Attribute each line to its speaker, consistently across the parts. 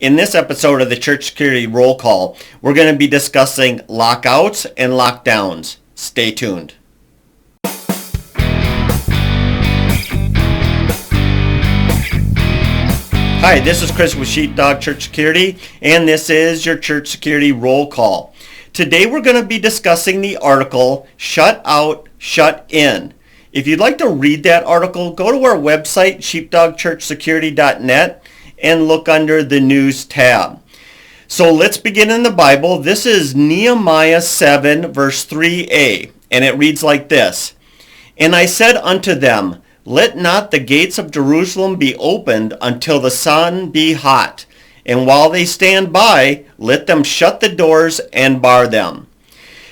Speaker 1: In this episode of the Church Security Roll Call, we're going to be discussing lockouts and lockdowns. Stay tuned. Hi, this is Chris with Sheepdog Church Security, and this is your Church Security Roll Call. Today we're going to be discussing the article, Shut Out, Shut In. If you'd like to read that article, go to our website, sheepdogchurchsecurity.net, and look under the News tab. So let's begin in the Bible. This is Nehemiah 7, verse 3a, and it reads like this. And I said unto them, Let not the gates of Jerusalem be opened until the sun be hot, and while they stand by, let them shut the doors and bar them.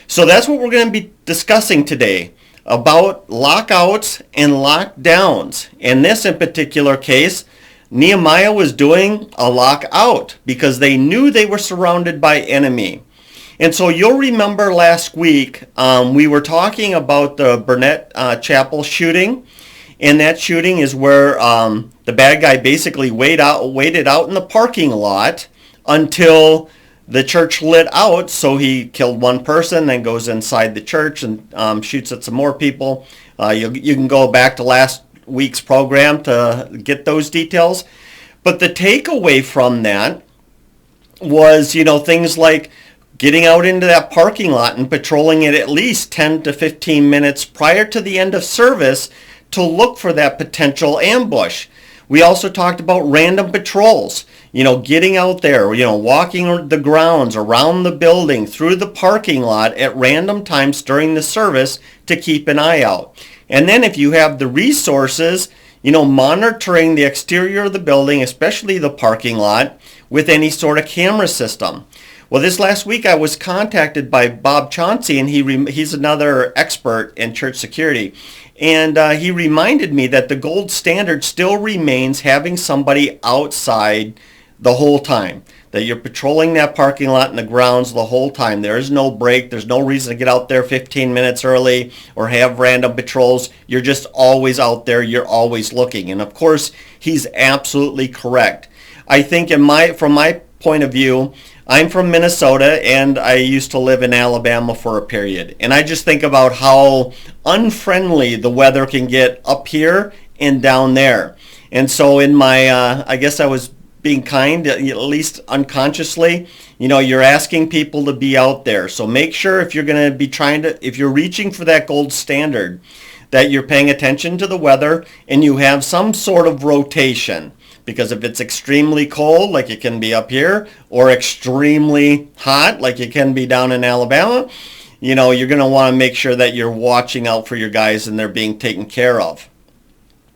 Speaker 1: So that's what we're going to be discussing today, about lockouts and lockdowns. In this in particular case, Nehemiah was doing a lockout because they knew they were surrounded by enemy. And so you'll remember last week we were talking about the Burnett chapel shooting. And that shooting is where the bad guy basically waited out in the parking lot until the church lit out. So he killed one person, then goes inside the church and shoots at some more people. You can go back to last week's program to get those details. But the takeaway from that was, things like getting out into that parking lot and patrolling it at least 10 to 15 minutes prior to the end of service to look for that potential ambush. We also talked about random patrols, getting out there, walking the grounds, around the building, through the parking lot at random times during the service to keep an eye out. And then if you have the resources, monitoring the exterior of the building, especially the parking lot, with any sort of camera system. Well, this last week I was contacted by Bob Chauncey, and he's another expert in church security. And he reminded me that the gold standard still remains having somebody outside the whole time. That you're patrolling that parking lot and the grounds the whole time. There is no break. There's no reason to get out there 15 minutes early or have random patrols. You're just always out there. You're always looking. And of course, he's absolutely correct. I think from my point of view, I'm from Minnesota, and I used to live in Alabama for a period. And I just think about how unfriendly the weather can get up here and down there. And so in my, I guess I was being kind, at least unconsciously, you're asking people to be out there. So make sure if you're going to be if you're reaching for that gold standard, that you're paying attention to the weather and you have some sort of rotation. Because if it's extremely cold, like it can be up here, or extremely hot, like it can be down in Alabama, you're going to want to make sure that you're watching out for your guys and they're being taken care of.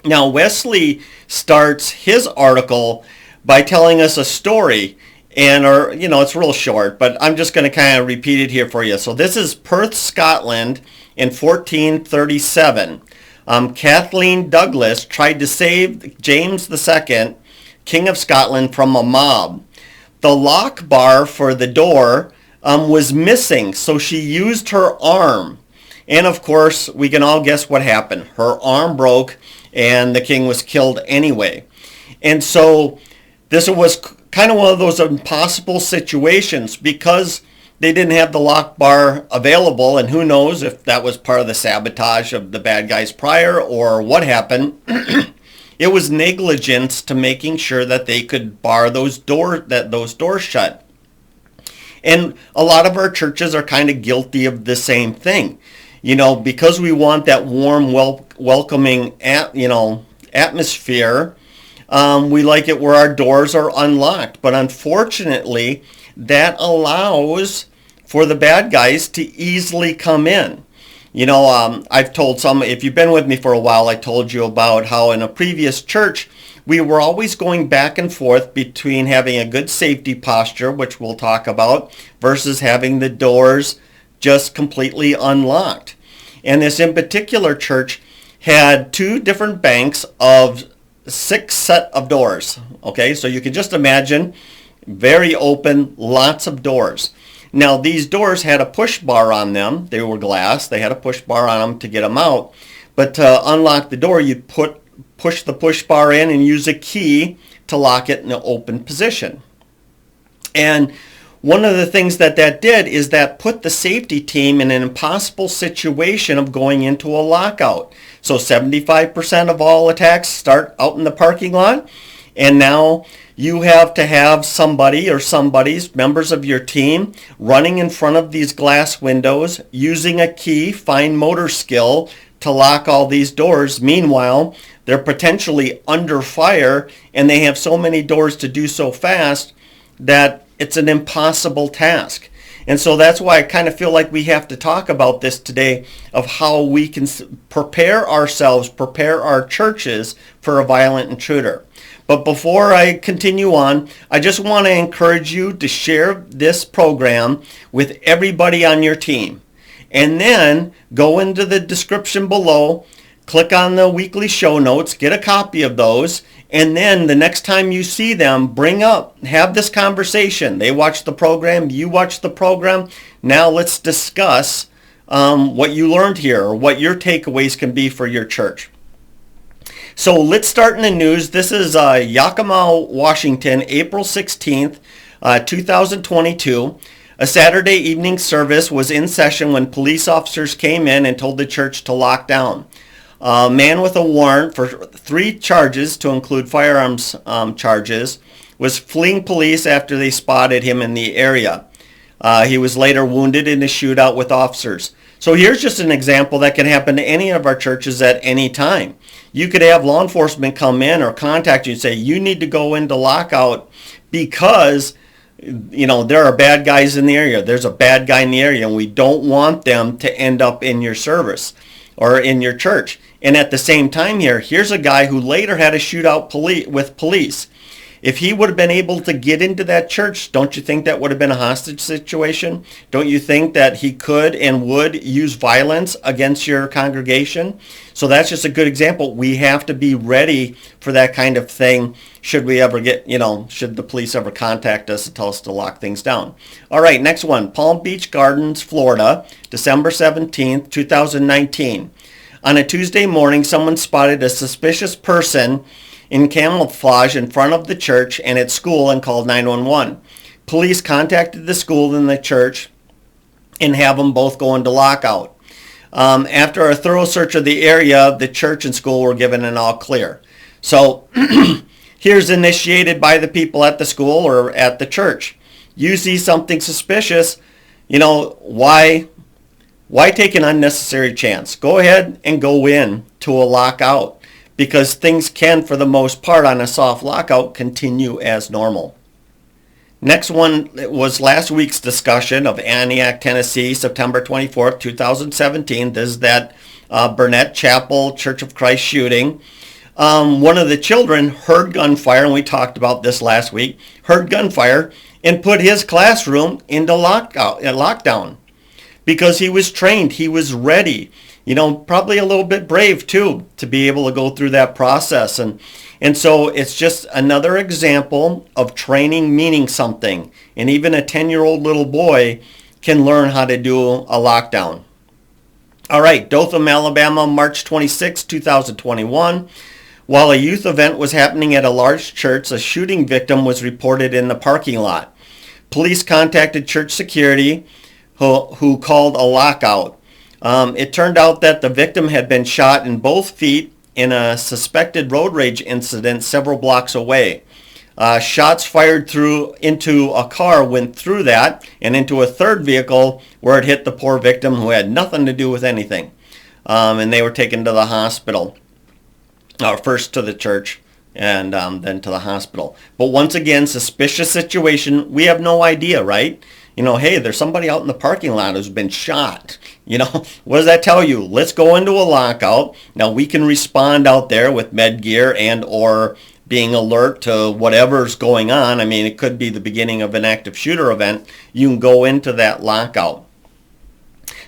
Speaker 1: Now, Wesley starts his article by telling us a story, it's real short, but I'm just going to kind of repeat it here for you. So this is Perth, Scotland in 1437. Kathleen Douglas tried to save James II, King of Scotland, from a mob. The lock bar for the door was missing, so she used her arm. And of course, we can all guess what happened. Her arm broke, and the king was killed anyway. And so this was kind of one of those impossible situations because they didn't have the lock bar available, and who knows if that was part of the sabotage of the bad guys prior or what happened. It was negligence to making sure that they could bar those doors shut. And a lot of our churches are kind of guilty of the same thing. Because we want that warm, welcoming atmosphere, we like it where our doors are unlocked. But unfortunately, that allows for the bad guys to easily come in. I've told if you've been with me for a while, I told you about how in a previous church, we were always going back and forth between having a good safety posture, which we'll talk about, versus having the doors just completely unlocked. And this in particular church had two different banks of 6 set of doors. Okay, so you can just imagine, very open, lots of doors. Now, these doors had a push bar on them. They were glass. They had a push bar on them to get them out. But to unlock the door, you'd push the push bar in and use a key to lock it in an open position. And one of the things that did is that put the safety team in an impossible situation of going into a lockout. So 75% of all attacks start out in the parking lot, and now you have to have somebody or somebody's members of your team running in front of these glass windows using a key, fine motor skill to lock all these doors. Meanwhile, they're potentially under fire and they have so many doors to do so fast that it's an impossible task. And so that's why I kind of feel like we have to talk about this today, of how we can prepare ourselves, prepare our churches for a violent intruder. But before I continue on, I just want to encourage you to share this program with everybody on your team. And then go into the description below, click on the weekly show notes, get a copy of those, and then the next time you see them, have this conversation. They watch the program, you watch the program. Now let's discuss what you learned here, or what your takeaways can be for your church. So let's start in the news. This is Yakima, Washington, April 16th, 2022. A Saturday evening service was in session when police officers came in and told the church to lock down. A man with a warrant for 3 charges, to include firearms charges, was fleeing police after they spotted him in the area. He was later wounded in a shootout with officers. So here's just an example that can happen to any of our churches at any time. You could have law enforcement come in or contact you and say, you need to go into lockout because there are bad guys in the area. There's a bad guy in the area, and we don't want them to end up in your service or in your church. And at the same time here's a guy who later had a shootout with police. If he would have been able to get into that church, don't you think that would have been a hostage situation? Don't you think that he could and would use violence against your congregation? So that's just a good example. We have to be ready for that kind of thing should we ever should the police ever contact us and tell us to lock things down. All right, next one. Palm Beach Gardens, Florida, December 17th, 2019. On a Tuesday morning, someone spotted a suspicious person in camouflage in front of the church and its school and called 911. Police contacted the school and the church and have them both go into lockout. After a thorough search of the area, the church and school were given an all clear. So here's initiated by the people at the school or at the church. You see something suspicious, why take an unnecessary chance? Go ahead and go in to a lockout, because things can, for the most part, on a soft lockout, continue as normal. Next one was last week's discussion of Antioch, Tennessee, September 24th, 2017. This is that Burnett Chapel Church of Christ shooting. One of the children heard gunfire, and we talked about this last week, heard gunfire and put his classroom into lockdown because he was trained, he was ready. Probably a little bit brave too, to be able to go through that process. And so it's just another example of training meaning something. And even a 10-year-old little boy can learn how to do a lockdown. All right, Dothan, Alabama, March 26, 2021. While a youth event was happening at a large church, a shooting victim was reported in the parking lot. Police contacted church security who called a lockout. It turned out that the victim had been shot in both feet in a suspected road rage incident several blocks away. Shots fired into a car went through that and into a third vehicle where it hit the poor victim who had nothing to do with anything. And they were taken to the hospital. First to the church and then to the hospital. But once again, suspicious situation. We have no idea, right? Hey, there's somebody out in the parking lot who's been shot. What does that tell you? Let's go into a lockout. Now we can respond out there with med gear and or being alert to whatever's going on. I mean, it could be the beginning of an active shooter event. You can go into that lockout.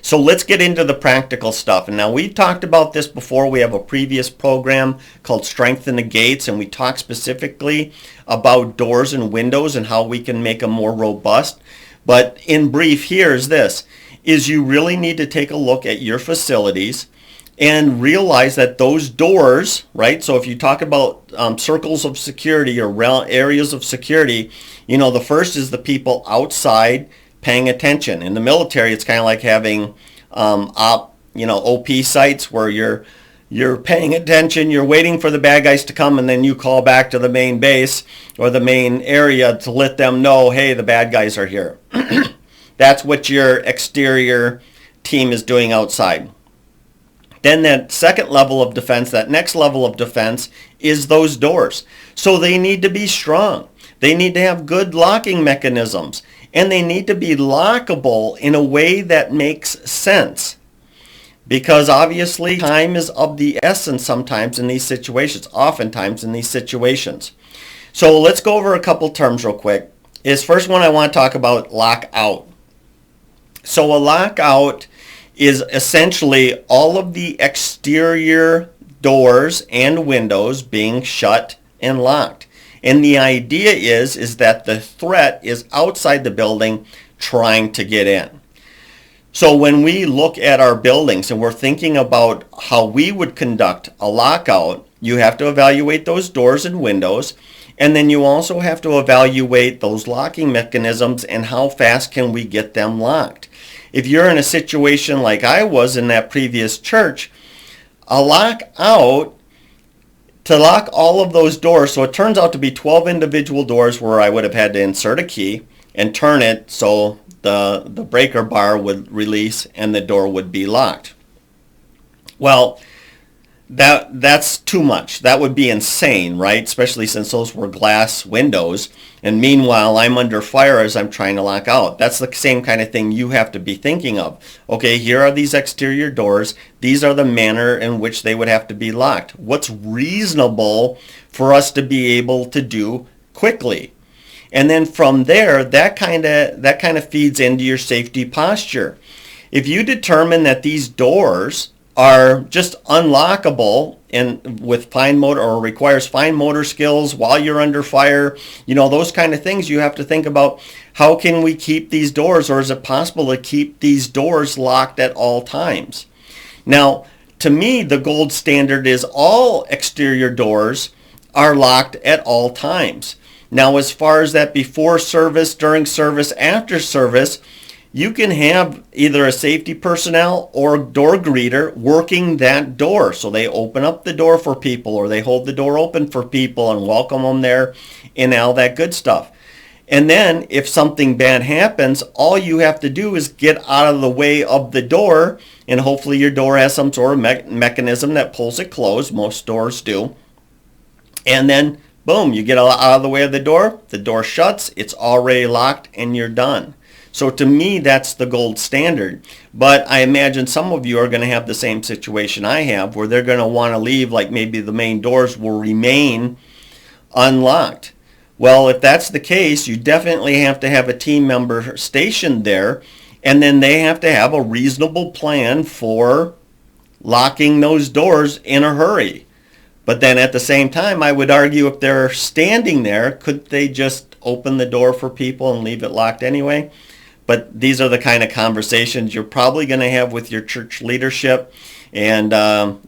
Speaker 1: So let's get into the practical stuff. And now we've talked about this before. We have a previous program called Strengthen the Gates, and we talk specifically about doors and windows and how we can make them more robust. But in brief, here is this, is you really need to take a look at your facilities and realize that those doors, right? So if you talk about circles of security or areas of security, The first is the people outside paying attention. In the military, it's kind of like having OP sites where you're paying attention, you're waiting for the bad guys to come, and then you call back to the main base or the main area to let them know, hey, the bad guys are here. That's what your exterior team is doing outside. Then that second level of defense, that next level of defense, is those doors. So they need to be strong. They need to have good locking mechanisms. And they need to be lockable in a way that makes sense. Because obviously time is of the essence sometimes in these situations, oftentimes in these situations. So let's go over a couple terms real quick. First one I want to talk about lockout. So a lockout is essentially all of the exterior doors and windows being shut and locked. And the idea is that the threat is outside the building trying to get in. So when we look at our buildings and we're thinking about how we would conduct a lockout, you have to evaluate those doors and windows, and then you also have to evaluate those locking mechanisms and how fast can we get them locked. If you're in a situation like I was in that previous church, a lockout, to lock all of those doors, so it turns out to be 12 individual doors where I would have had to insert a key and turn it so the breaker bar would release and the door would be locked. Well, that's too much. That would be insane, right? Especially since those were glass windows. And meanwhile, I'm under fire as I'm trying to lock out. That's the same kind of thing you have to be thinking of. Okay, here are these exterior doors. These are the manner in which they would have to be locked. What's reasonable for us to be able to do quickly? And then from there, that kind of feeds into your safety posture. If you determine that these doors are just unlockable and with fine motor or requires fine motor skills while you're under fire, those kind of things, you have to think about how can we keep these doors, or is it possible to keep these doors locked at all times? Now, to me, the gold standard is all exterior doors are locked at all times. Now, as far as that before service, during service, after service, you can have either a safety personnel or door greeter working that door. So they open up the door for people, or they hold the door open for people and welcome them there and all that good stuff. And then if something bad happens, all you have to do is get out of the way of the door, and hopefully your door has some sort of mechanism that pulls it closed. Most doors do. And then, boom, you get out of the way of the door shuts, it's already locked, and you're done. So to me, that's the gold standard. But I imagine some of you are going to have the same situation I have, where they're going to want to leave, like maybe the main doors will remain unlocked. Well, if that's the case, you definitely have to have a team member stationed there, and then they have to have a reasonable plan for locking those doors in a hurry. But then at the same time, I would argue if they're standing there, could they just open the door for people and leave it locked anyway? But these are the kind of conversations you're probably going to have with your church leadership, and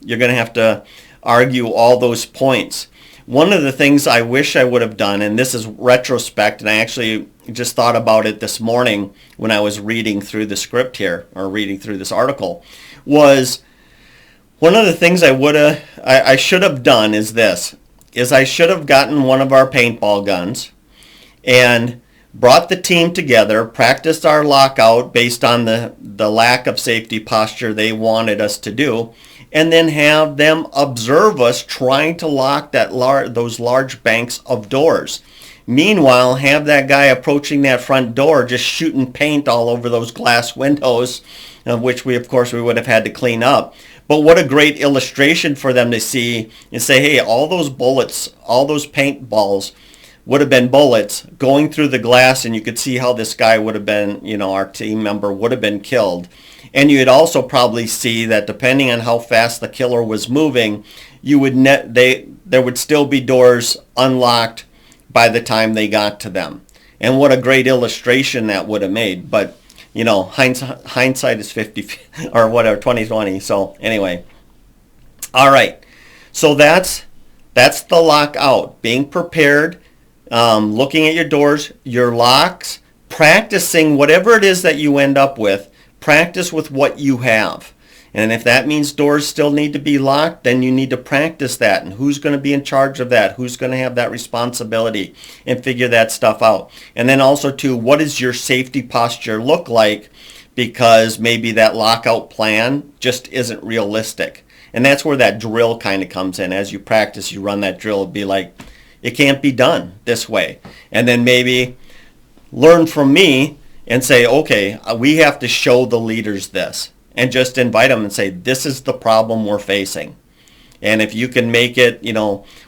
Speaker 1: you're going to have to argue all those points. One of the things I wish I would have done, and this is retrospect, and I actually just thought about it this morning when I was reading through the script here, or reading through this article, was one of the things I should have done is I should have gotten one of our paintball guns and brought the team together, practiced our lockout based on the lack of safety posture they wanted us to do, and then have them observe us trying to lock those large banks of doors. Meanwhile, have that guy approaching that front door just shooting paint all over those glass windows, which we would have had to clean up. But what a great illustration for them to see and say, hey, all those bullets, all those paint balls would have been bullets going through the glass, and you could see how this guy would have been, our team member would have been killed. And you'd also probably see that depending on how fast the killer was moving, there would still be doors unlocked by the time they got to them. And what a great illustration that would have made. But, hindsight is 50 or whatever, 2020. So anyway, all right. So that's the lockout, being prepared looking at your doors, your locks, practicing whatever it is that you end up with. Practice with what you have. And if that means doors still need to be locked, then you need to practice that. And who's going to be in charge of that? Who's going to have that responsibility? And figure that stuff out. And then also, too, what does your safety posture look like? Because maybe that lockout plan just isn't realistic. And that's where that drill kind of comes in. As you practice, you run that drill, it'd be like, it can't be done this way. And then maybe learn from me and say, okay, we have to show the leaders this. And just invite them and say, this is the problem we're facing. And if you can make it,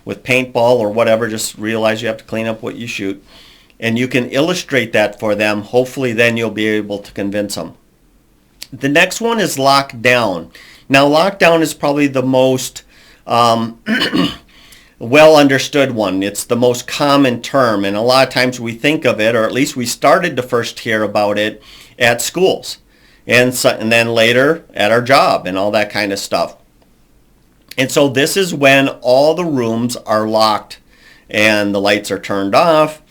Speaker 1: with paintball or whatever, just realize you have to clean up what you shoot. And you can illustrate that for them. Hopefully then you'll be able to convince them. The next one is lockdown. Now, lockdown is probably the most well understood one. It's the most common term. And a lot of times we think of it, or at least we started to first hear about it at schools. And then later at our job and all that kind of stuff. And so this is when all the rooms are locked and the lights are turned off,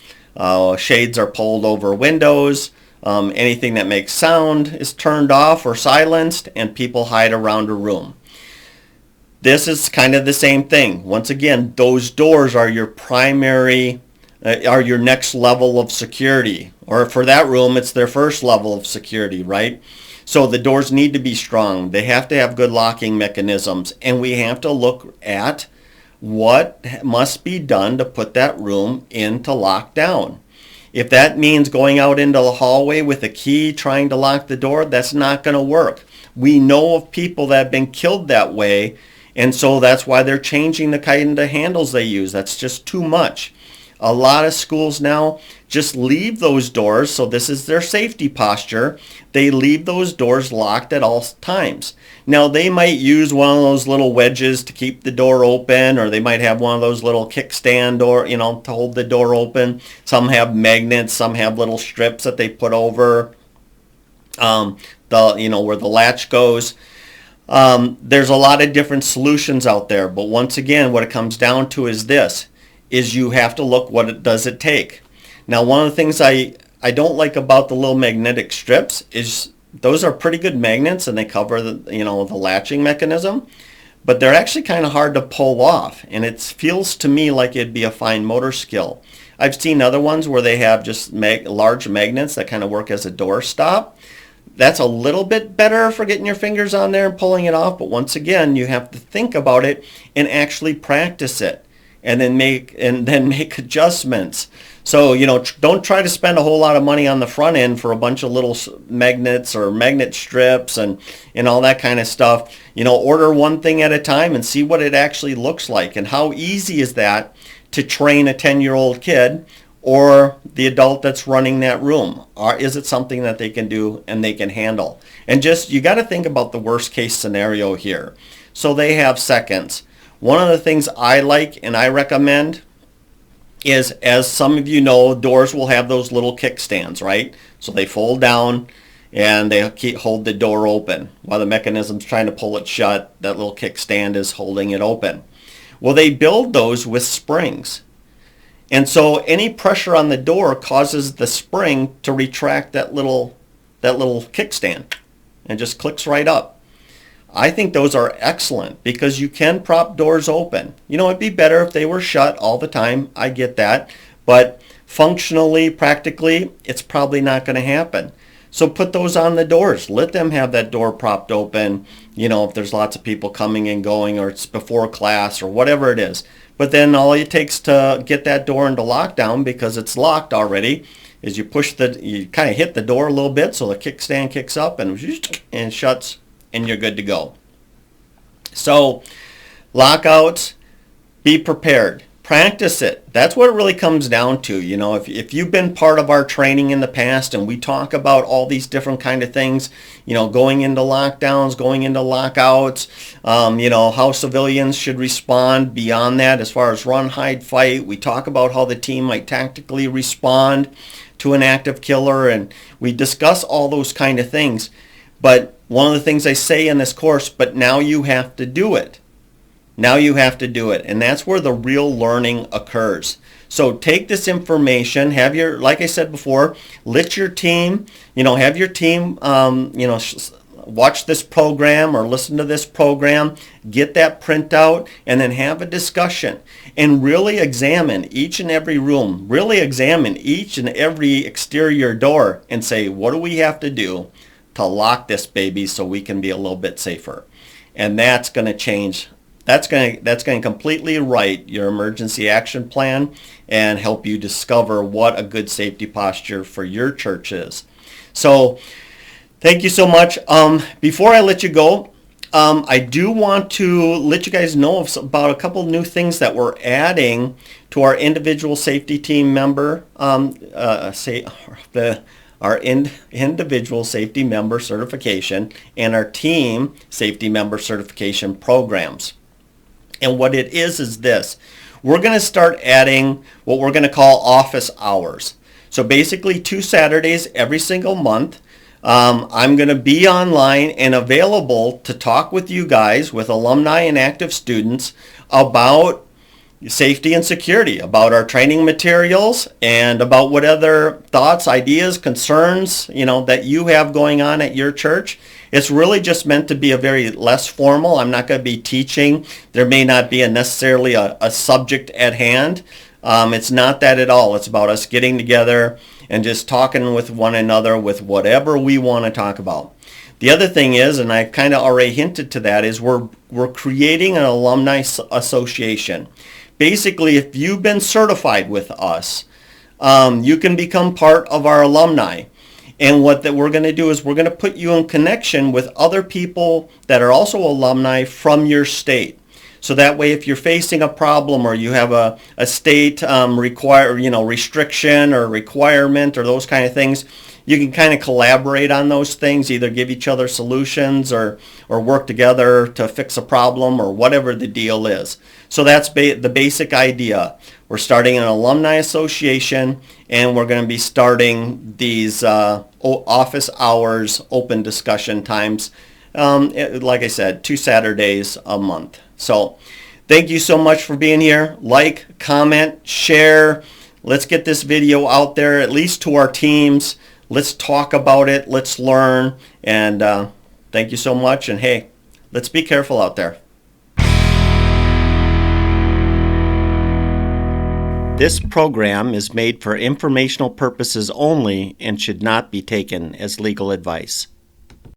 Speaker 1: shades are pulled over windows, anything that makes sound is turned off or silenced, and people hide around a room. This is kind of the same thing. Once again, those doors are your primary, are your next level of security. Or for that room, it's their first level of security, right? So the doors need to be strong. They have to have good locking mechanisms. And we have to look at what must be done to put that room into lockdown. If that means going out into the hallway with a key trying to lock the door, that's not going to work. We know of people that have been killed that way, and so that's why they're changing the kind of handles they use. That's just too much. A lot of schools now just leave those doors, so this is their safety posture. They leave those doors locked at all times. Now, they might use one of those little wedges to keep the door open, or they might have one of those little kickstand door, to hold the door open. Some have magnets, some have little strips that they put over where the latch goes. There's a lot of different solutions out there, but once again, what it comes down to is this. Is you have to look what does it take. Now, one of the things I don't like about the little magnetic strips is those are pretty good magnets and they cover the latching mechanism, but they're actually kind of hard to pull off, and it feels to me like it'd be a fine motor skill. I've seen other ones where they have just large magnets that kind of work as a door stop. That's a little bit better for getting your fingers on there and pulling it off, but once again, you have to think about it and actually practice it. And then make adjustments. So, don't try to spend a whole lot of money on the front end for a bunch of little magnets or magnet strips and all that kind of stuff. Order one thing at a time and see what it actually looks like. And how easy is that to train a 10-year-old kid or the adult that's running that room? Or is it something that they can do and they can handle? And you got to think about the worst case scenario here. So they have seconds. One of the things I like and I recommend is, as some of you know, doors will have those little kickstands, right? So they fold down and they hold the door open. While the mechanism's trying to pull it shut, that little kickstand is holding it open. Well, they build those with springs. And so any pressure on the door causes the spring to retract that little kickstand and just clicks right up. I think those are excellent because you can prop doors open. It'd be better if they were shut all the time. I get that. But functionally, practically, it's probably not going to happen. So put those on the doors. Let them have that door propped open, if there's lots of people coming and going, or it's before class or whatever it is. But then all it takes to get that door into lockdown, because it's locked already, is you kind of hit the door a little bit so the kickstand kicks up and shuts, and you're good to go. So, lockouts, be prepared. Practice it. That's what it really comes down to. If you've been part of our training in the past and we talk about all these different kind of things, going into lockdowns, going into lockouts, how civilians should respond beyond that as far as run, hide, fight. We talk about how the team might tactically respond to an active killer, and we discuss all those kind of things. But one of the things I say in this course, but now you have to do it. Now you have to do it. And that's where the real learning occurs. So take this information, like I said before, let your team, have your team, watch this program or listen to this program, get that printout, and then have a discussion and really examine each and every room, really examine each and every exterior door and say, what do we have to do to lock this baby so we can be a little bit safer? And that's going to change. That's going to completely write your emergency action plan and help you discover what a good safety posture for your church is. So thank you so much. Before I let you go, I do want to let you guys know about a couple new things that we're adding to our individual safety team member, individual safety member certification and our team safety member certification programs. And what it is this. We're going to start adding what we're going to call office hours. So basically 2 Saturdays every single month. I'm going to be online and available to talk with you guys, with alumni and active students, about safety and security, about our training materials, and about what other thoughts, ideas, concerns, that you have going on at your church. It's really just meant to be a very less formal. I'm not going to be teaching. There may not be necessarily a subject at hand. It's not that at all. It's about us getting together and just talking with one another with whatever we want to talk about. The other thing is, and I kind of already hinted to that, is we're creating an alumni association. Basically, if you've been certified with us, you can become part of our alumni. And what that we're going to do is we're going to put you in connection with other people that are also alumni from your state. So that way, if you're facing a problem or you have a state restriction or requirement or those kind of things, you can kind of collaborate on those things, either give each other solutions or work together to fix a problem or whatever the deal is. So that's the basic idea. We're starting an alumni association, and we're going to be starting these office hours, open discussion times, like I said, 2 Saturdays a month. So thank you so much for being here. Like, comment, share. Let's get this video out there, at least to our teams. Let's talk about it. Let's learn. And thank you so much. And hey, let's be careful out there. This program is made for informational purposes only and should not be taken as legal advice.